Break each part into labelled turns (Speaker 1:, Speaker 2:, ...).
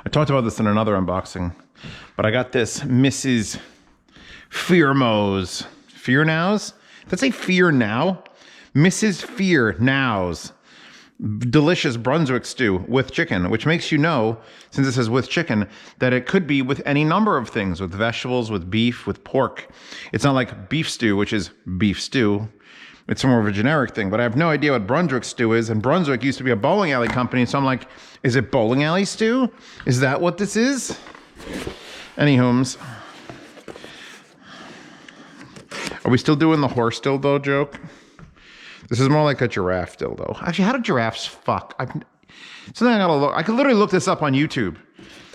Speaker 1: I talked about this in another unboxing, but I got this Mrs. Fearmo's. Fear Nows? Did I say Fear Now? Mrs. Fear Nows. Delicious Brunswick stew with chicken, which makes you know, since it says with chicken, that it could be with any number of things, with vegetables, with beef, with pork. It's not like beef stew, which is beef stew. It's more of a generic thing, but I have no idea what Brunswick stew is, and Brunswick used to be a bowling alley company, so I'm like, is it bowling alley stew? Is that what this is? Anywhomes. Are we still doing the horse dildo joke? This is more like a giraffe dildo. Actually, how do giraffes fuck? Something I gotta look. I could literally look this up on YouTube.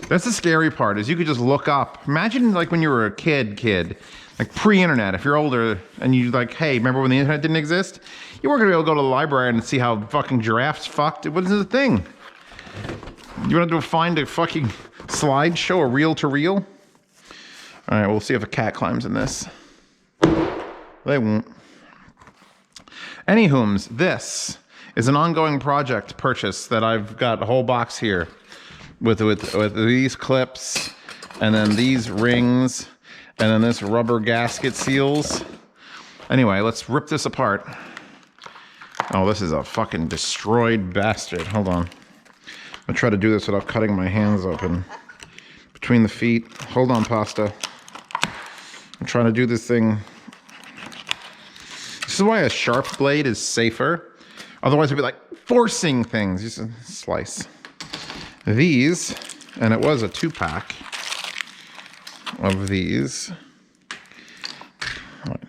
Speaker 1: That's the scary part, is you could just look up. Imagine like when you were a kid, like pre-internet. If you're older and you like, hey, remember when the internet didn't exist? You weren't gonna be able to go to the library and see how fucking giraffes fucked. It wasn't a thing. You wanted to find a fucking slideshow, a reel-to-reel? All right, we'll see if a cat climbs in this. They won't. Anywhomes, this is an ongoing project purchase that I've got a whole box here with these clips and then these rings and then this rubber gasket seals. Anyway, let's rip this apart. Oh, this is a fucking destroyed bastard. Hold on. I'm gonna try to do this without cutting my hands open. Between the feet. Hold on, pasta. I'm trying to do this thing. This is why a sharp blade is safer. Otherwise, it'd be like forcing things. Just a slice. These, and it was a 2-pack of these. Right.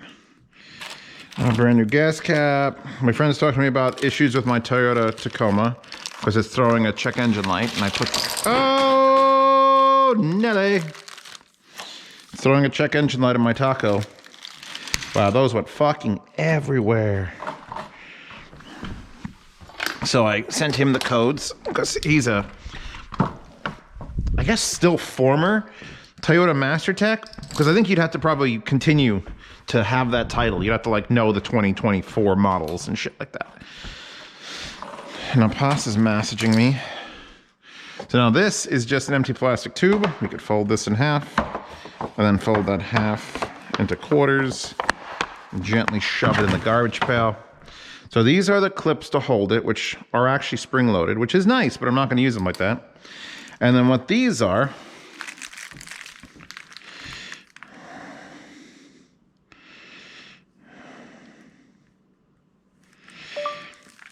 Speaker 1: A brand new gas cap. My friend's talking to me about issues with my Toyota Tacoma because it's throwing a check engine light, and I put, oh, Nelly. It's throwing a check engine light in my taco. Wow, those went fucking everywhere. So I sent him the codes because he's a, I guess, still former Toyota Master Tech, because I think you'd have to probably continue to have that title. You'd have to like know the 2024 models and shit like that. And now Pasta's messaging me. So now this is just an empty plastic tube. We could fold this in half and then fold that half into quarters. Gently shove it in the garbage pail. So these are the clips to hold it, which are actually spring-loaded, which is nice, but I'm not going to use them like that. And then what these are,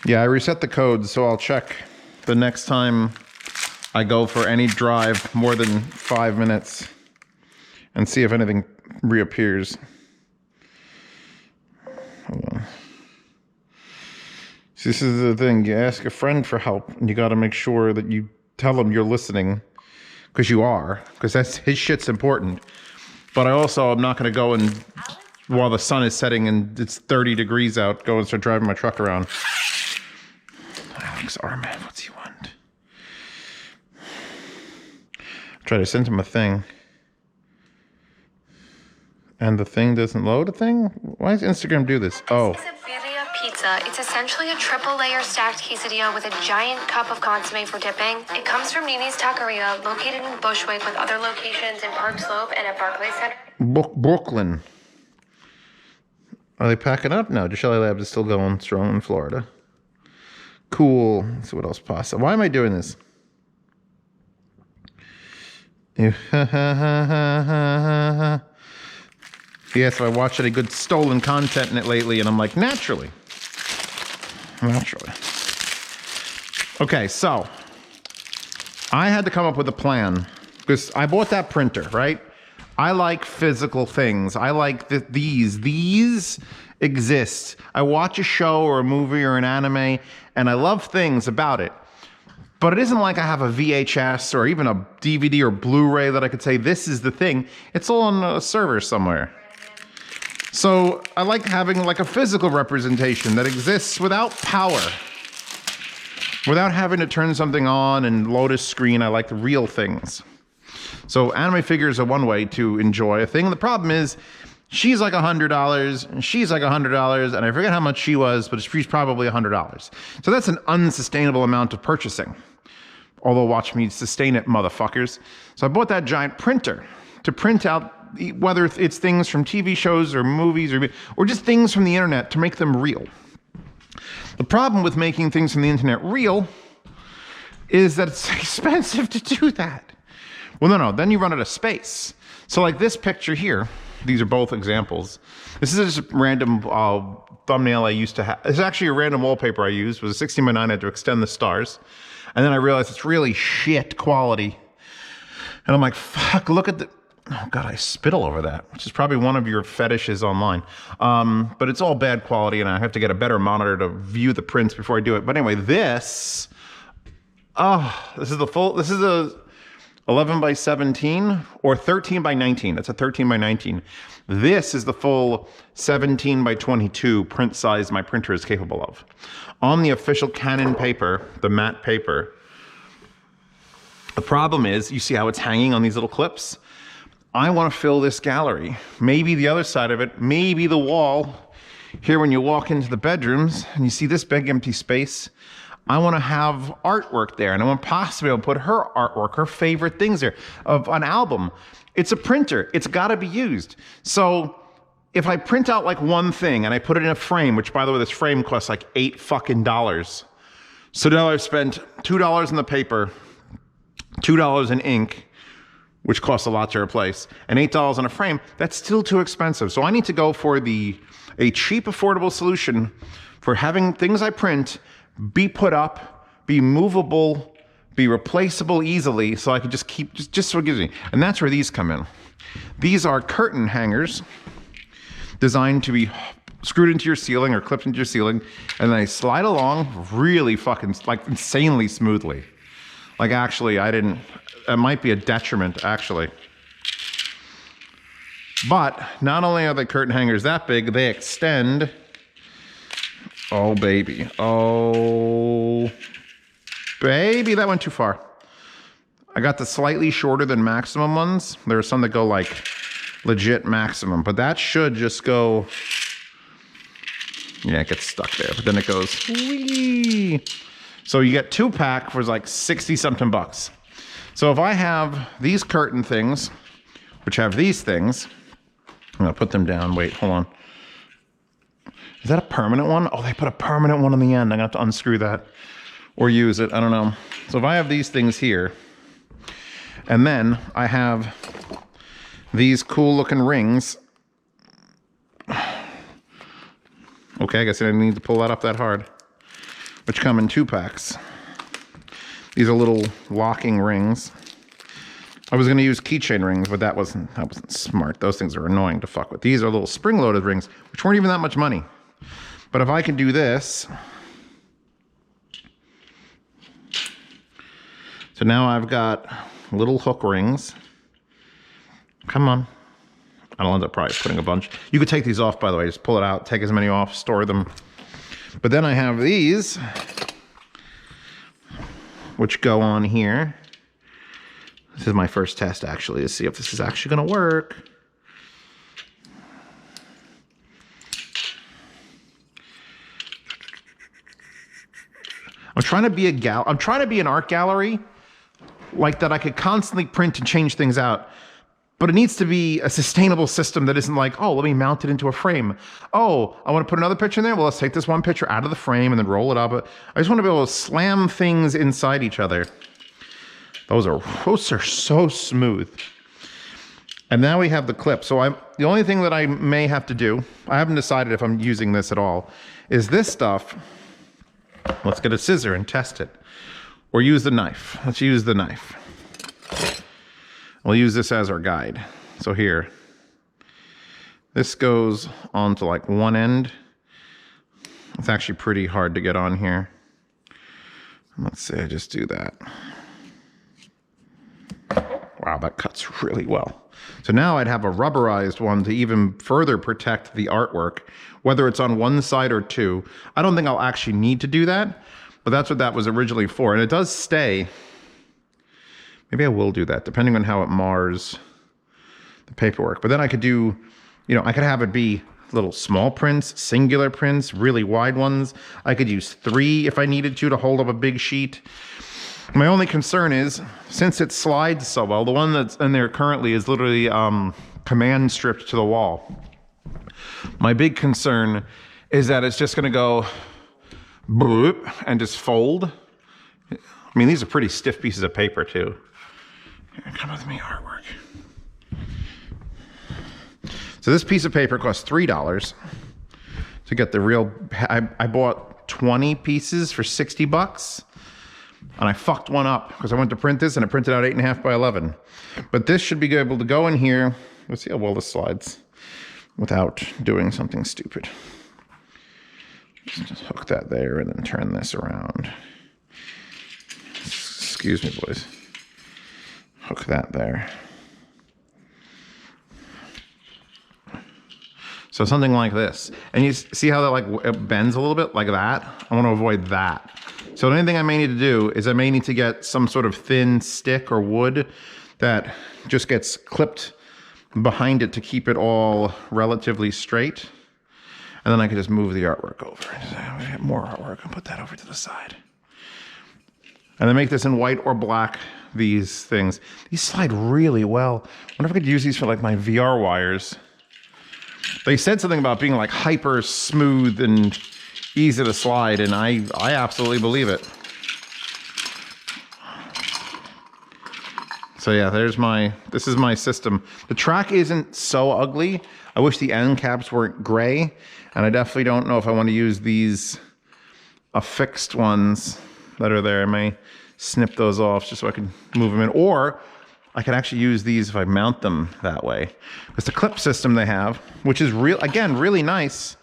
Speaker 1: yeah, I reset the codes, so I'll check the next time I go for any drive more than 5 minutes and see if anything reappears. Hold on. See, this is the thing. You ask a friend for help, and you got to make sure that you tell them you're listening, because you are, because that's his shit's important. But I also am not going to go and, while the sun is setting and it's 30 degrees out, go and start driving my truck around. Alex Arman, what's he want? Try to send him a thing. And the thing doesn't load a thing? Why does Instagram do this? Oh.
Speaker 2: This is a birria pizza. It's essentially a triple layer stacked quesadilla with a giant cup of consomme for dipping. It comes from Nini's Taqueria, located in Bushwick with other locations in Park Slope and at Barclays Center.
Speaker 1: Brooklyn. Are they packing up? No, Deshelly Labs is still going strong in Florida. Cool. Let's see what else pasta. Why am I doing this? Yes, I watched any good stolen content in it lately, and I'm like, naturally. Okay, so I had to come up with a plan because I bought that printer, right? I like physical things. I like these exist. I watch a show or a movie or an anime, and I love things about it. But it isn't like I have a VHS or even a DVD or Blu-ray that I could say, this is the thing. It's all on a server somewhere. So I like having like a physical representation that exists without power. Without having to turn something on and load a screen. I like the real things. So anime figures are one way to enjoy a thing. The problem is, she's like $100, and she's like $100, and I forget how much she was, but she's probably $100. So that's an unsustainable amount of purchasing. Although watch me sustain it, motherfuckers. So I bought that giant printer to print out whether it's things from TV shows or movies or just things from the internet to make them real. The problem with making things from the internet real is that it's expensive to do that. Well, no, then you run out of space. So like this picture here, these are both examples. This is just a random thumbnail I used to have. It's actually a random wallpaper I used. It was a 16:9. I had to extend the stars. And then I realized it's really shit quality. And I'm like, fuck, look at the... Oh, God, I spit all over that, which is probably one of your fetishes online. But it's all bad quality, and I have to get a better monitor to view the prints before I do it. But anyway, this... Oh, this is the full... This is a 11 by 17 or 13 by 19. That's a 13 by 19. This is the full 17 by 22 print size my printer is capable of. On the official Canon paper, the matte paper, the problem is, you see how it's hanging on these little clips? I want to fill this gallery. Maybe the other side of it, maybe the wall. Here when you walk into the bedrooms and you see this big empty space, I want to have artwork there, and I want possibly to put her artwork, her favorite things there, of an album. It's a printer. It's got to be used. So if I print out like one thing and I put it in a frame, which by the way, this frame costs like $8 fucking. So now I've spent $2 in the paper, $2 in ink, which costs a lot to replace, and $8 on a frame. That's still too expensive. So I need to go for a cheap, affordable solution for having things I print be put up, be movable, be replaceable easily, so I can just keep, just so it gives me. And that's where these come in. These are curtain hangers designed to be screwed into your ceiling or clipped into your ceiling, and they slide along really fucking, like, insanely smoothly. Like, actually, it might be a detriment, actually. But not only are the curtain hangers that big, they extend. Oh, baby. Oh, baby, that went too far. I got the slightly shorter than maximum ones. There are some that go like legit maximum, but that should just go. Yeah, it gets stuck there, but then it goes. Whee! So you get 2-pack for like 60 something bucks. So if I have these curtain things, which have these things, I'm gonna put them down. Wait, hold on. Is that a permanent one? Oh, they put a permanent one on the end. I'm gonna have to unscrew that or use it. I don't know. So if I have these things here, and then I have these cool looking rings. Okay, I guess I didn't need to pull that up that hard. Which come in 2-packs. These are little locking rings. I was gonna use keychain rings, but that wasn't smart. Those things are annoying to fuck with. These are little spring-loaded rings, which weren't even that much money. But if I can do this, so now I've got little hook rings. Come on. I'll end up probably putting a bunch. You could take these off, by the way. Just pull it out, take as many off, store them. But then I have these, which go on here. This is my first test, actually, to see if this is actually going to work. I'm trying to be an art gallery like that I could constantly print and change things out. But it needs to be a sustainable system that isn't like, oh, let me mount it into a frame. Oh, I want to put another picture in there? Well, let's take this one picture out of the frame and then roll it up. I just want to be able to slam things inside each other. Those are so smooth. And now we have the clip. So the only thing that I may have to do, I haven't decided if I'm using this at all, is this stuff. Let's get a scissor and test it. Or use the knife. Let's use the knife. We'll use this as our guide. So here, this goes on to like one end. It's actually pretty hard to get on here. Let's say I just do that. Wow, that cuts really well. So now I'd have a rubberized one to even further protect the artwork, whether it's on one side or two. I don't think I'll actually need to do that, but that's what that was originally for. And it does stay. Maybe I will do that, depending on how it mars the paperwork. But then I could do, I could have it be little small prints, singular prints, really wide ones. I could use 3 if I needed to hold up a big sheet. My only concern is, since it slides so well, the one that's in there currently is literally command stripped to the wall. My big concern is that it's just gonna go boop and just fold. I mean, these are pretty stiff pieces of paper too. Here, come with me, artwork. So this piece of paper costs $3 to get the real, I bought 20 pieces for 60 bucks. And I fucked one up because I went to print this and it printed out 8.5 by 11. But this should be able to go in here. Let's see how well this slides without doing something stupid. Just hook that there and then turn this around. Excuse me, boys. Hook that there. So something like this. And you see how that like it bends a little bit like that? I want to avoid that. So the only thing I may need to do is I may need to get some sort of thin stick or wood that just gets clipped behind it to keep it all relatively straight. And then I can just move the artwork over. I'm gonna get more artwork and put that over to the side. And then make this in white or black, these things. These slide really well. I wonder if I could use these for like my VR wires. They said something about being like hyper smooth and easy to slide, and I absolutely believe it. So yeah, this is my system. The track isn't so ugly. I wish the end caps weren't gray, and I definitely don't know if I want to use these affixed ones that are there. I may snip those off just so I can move them in, or I can actually use these if I mount them that way. Because the clip system they have, which is again really nice,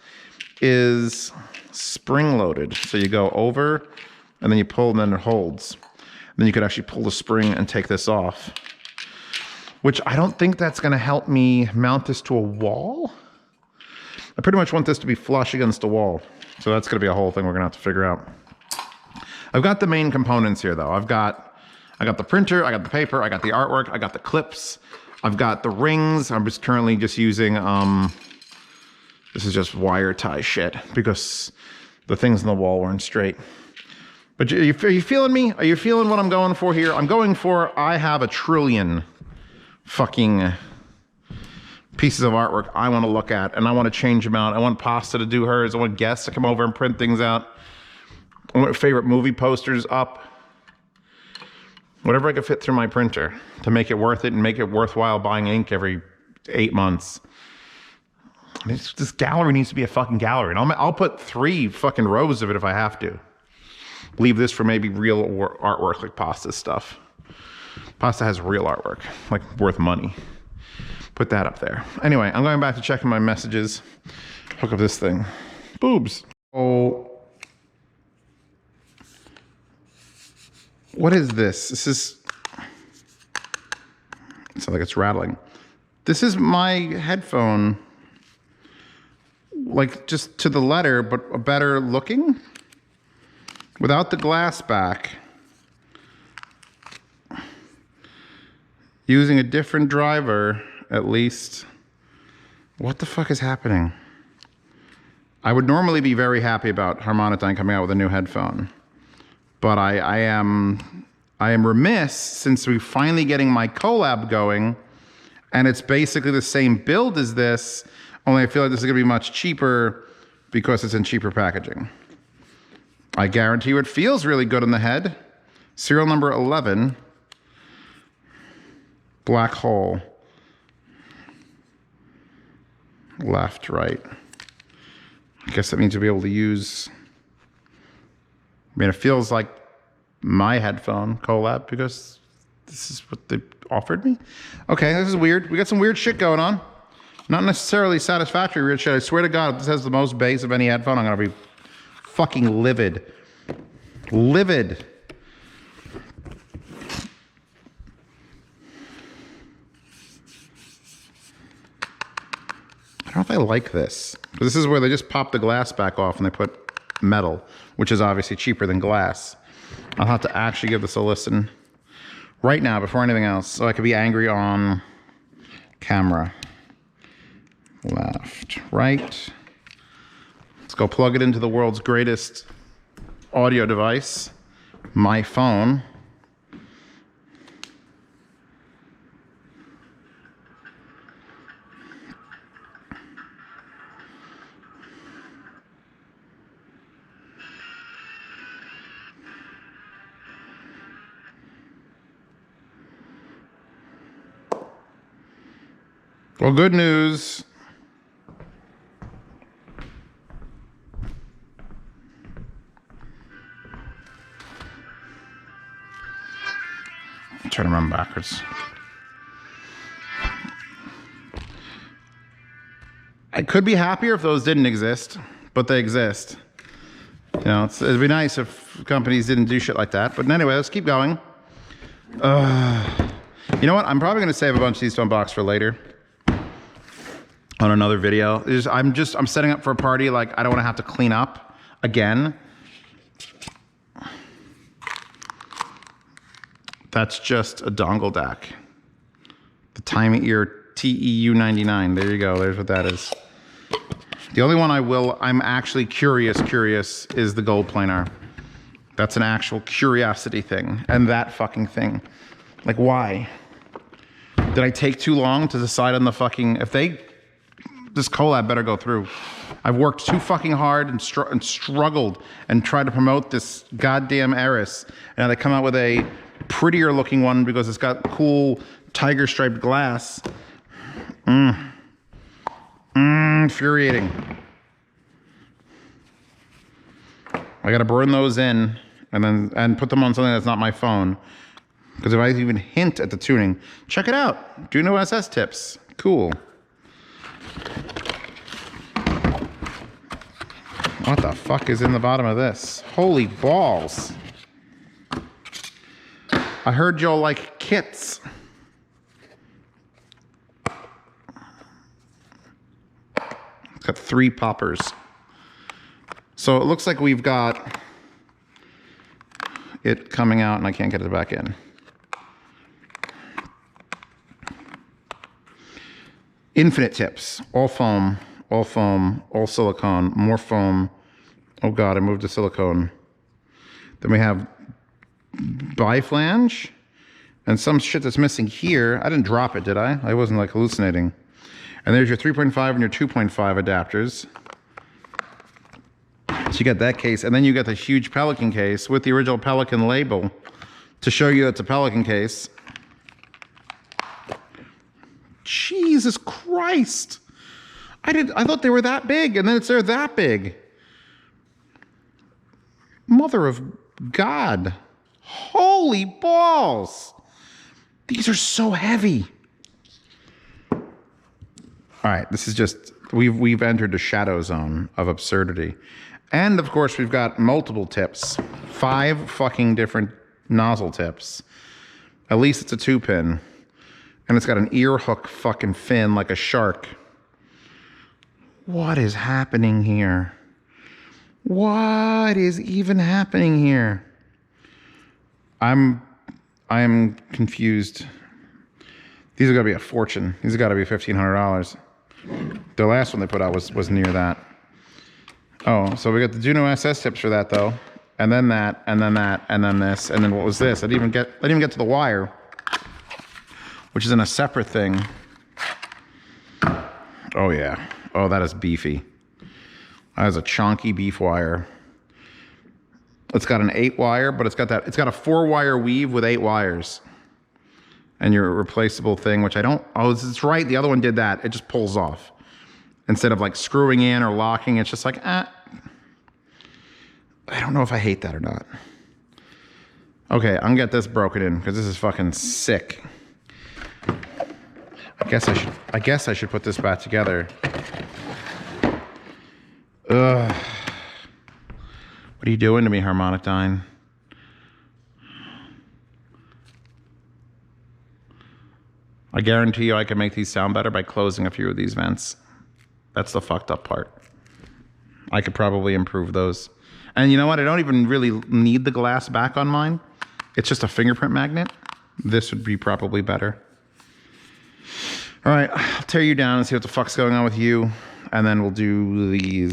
Speaker 1: is spring loaded. So you go over and then you pull and then it holds. And then you could actually pull the spring and take this off, which I don't think that's gonna help me mount this to a wall. I pretty much want this to be flush against the wall. So that's gonna be a whole thing we're gonna have to figure out. I've got the main components here though. I got the printer, I got the paper, I got the artwork, I got the clips, I've got the rings. I'm just currently just using, this is just wire tie shit because the things on the wall weren't straight. But are you feeling me? Are you feeling what I'm going for here? I'm going for, I have a trillion fucking pieces of artwork I want to look at, and I want to change them out. I want Pasta to do hers. I want guests to come over and print things out. I want favorite movie posters up. Whatever I could fit through my printer to make it worth it and make it worthwhile buying ink every 8 months. This gallery needs to be a fucking gallery. And I'll put 3 fucking rows of it if I have to. Leave this for maybe real artwork like Pasta's stuff. Pasta has real artwork, like worth money. Put that up there. Anyway, I'm going back to checking my messages. Hook up this thing. Boobs. Oh. What is this? This is, it sounds like it's rattling. This is my headphone, like just to the letter, but a better looking, without the glass back, using a different driver, at least. What the fuck is happening? I would normally be very happy about Harmonityne coming out with a new headphone. But I am remiss since we're finally getting my collab going, and it's basically the same build as this, only I feel like this is gonna be much cheaper because it's in cheaper packaging. I guarantee you it feels really good on the head. Serial number 11, black hole, left, right. I guess that means you'll be able to use, I mean, it feels like my headphone collab because this is what they offered me. Okay, this is weird. We got some weird shit going on. Not necessarily satisfactory weird shit. I swear to God, if this has the most bass of any headphone, I'm gonna be fucking livid. Livid. I don't know if I like this. This is where they just pop the glass back off and they put metal, which is obviously cheaper than glass. I'll have to actually give this a listen right now before anything else, so I could be angry on camera. Left, right. Let's go plug it into the world's greatest audio device, my phone. Well, good news. I'm trying to run backwards. I could be happier if those didn't exist, but they exist. You know, it'd be nice if companies didn't do shit like that. But anyway, let's keep going. You know what? I'm probably going to save a bunch of these to unbox for later on another video. I'm setting up for a party. Like, I don't want to have to clean up again. That's just a dongle DAC. The Time Ear TEU99. There you go. There's what that is. The only one I'm actually curious is the gold planar. That's an actual curiosity thing. And that fucking thing. Like, why? Did I take too long to decide on the fucking... This collab better go through. I've worked too fucking hard and struggled and tried to promote this goddamn Eris. And now they come out with a prettier looking one because it's got cool tiger striped glass. Infuriating. I gotta burn those in and put them on something that's not my phone. Because if I even hint at the tuning, check it out. Juno SS tips. Cool. What the fuck is in the bottom of this? Holy balls. I heard y'all like kits. It's got 3 poppers. So it looks like we've got it coming out and I can't get it back in. Infinite tips, all foam, all silicone, more foam. Oh God, I moved to silicone. Then we have biflange and some shit that's missing here. I didn't drop it, did I? I wasn't like hallucinating. And there's your 3.5 and your 2.5 adapters. So you got that case, and then you got the huge Pelican case with the original Pelican label to show you it's a Pelican case. Jesus Christ. I thought they were that big, and then they're that big. Mother of God. Holy balls. These are so heavy. All right, this is just, we've entered the shadow zone of absurdity. And of course, we've got multiple tips. 5 fucking different nozzle tips. At least it's a 2-pin. And it's got an ear hook fucking fin like a shark. What is happening here? What is even happening here? I'm confused. These are gonna be a fortune. These have got to be $1,500. The last one they put out was near that. Oh, so we got the Juno SS tips for that though, and then that, and then that, and then this, and then what was this? I didn't even get to the wire, which is in a separate thing. Oh yeah. Oh, that is beefy. That is a chunky beef wire. It's got an 8-wire, but it's got a 4-wire weave with 8 wires. And your replaceable thing, which I don't, oh, it's right, the other one did that. It just pulls off. Instead of like screwing in or locking, it's just like, I don't know if I hate that or not. Okay, I'm gonna get this broken in because this is fucking sick. I guess I should put this back together. Ugh. What are you doing to me, Harmonic Dyne? I guarantee you I can make these sound better by closing a few of these vents. That's the fucked up part. I could probably improve those. And you know what? I don't even really need the glass back on mine. It's just a fingerprint magnet. This would be probably better. All right, I'll tear you down and see what the fuck's going on with you. And then we'll do these.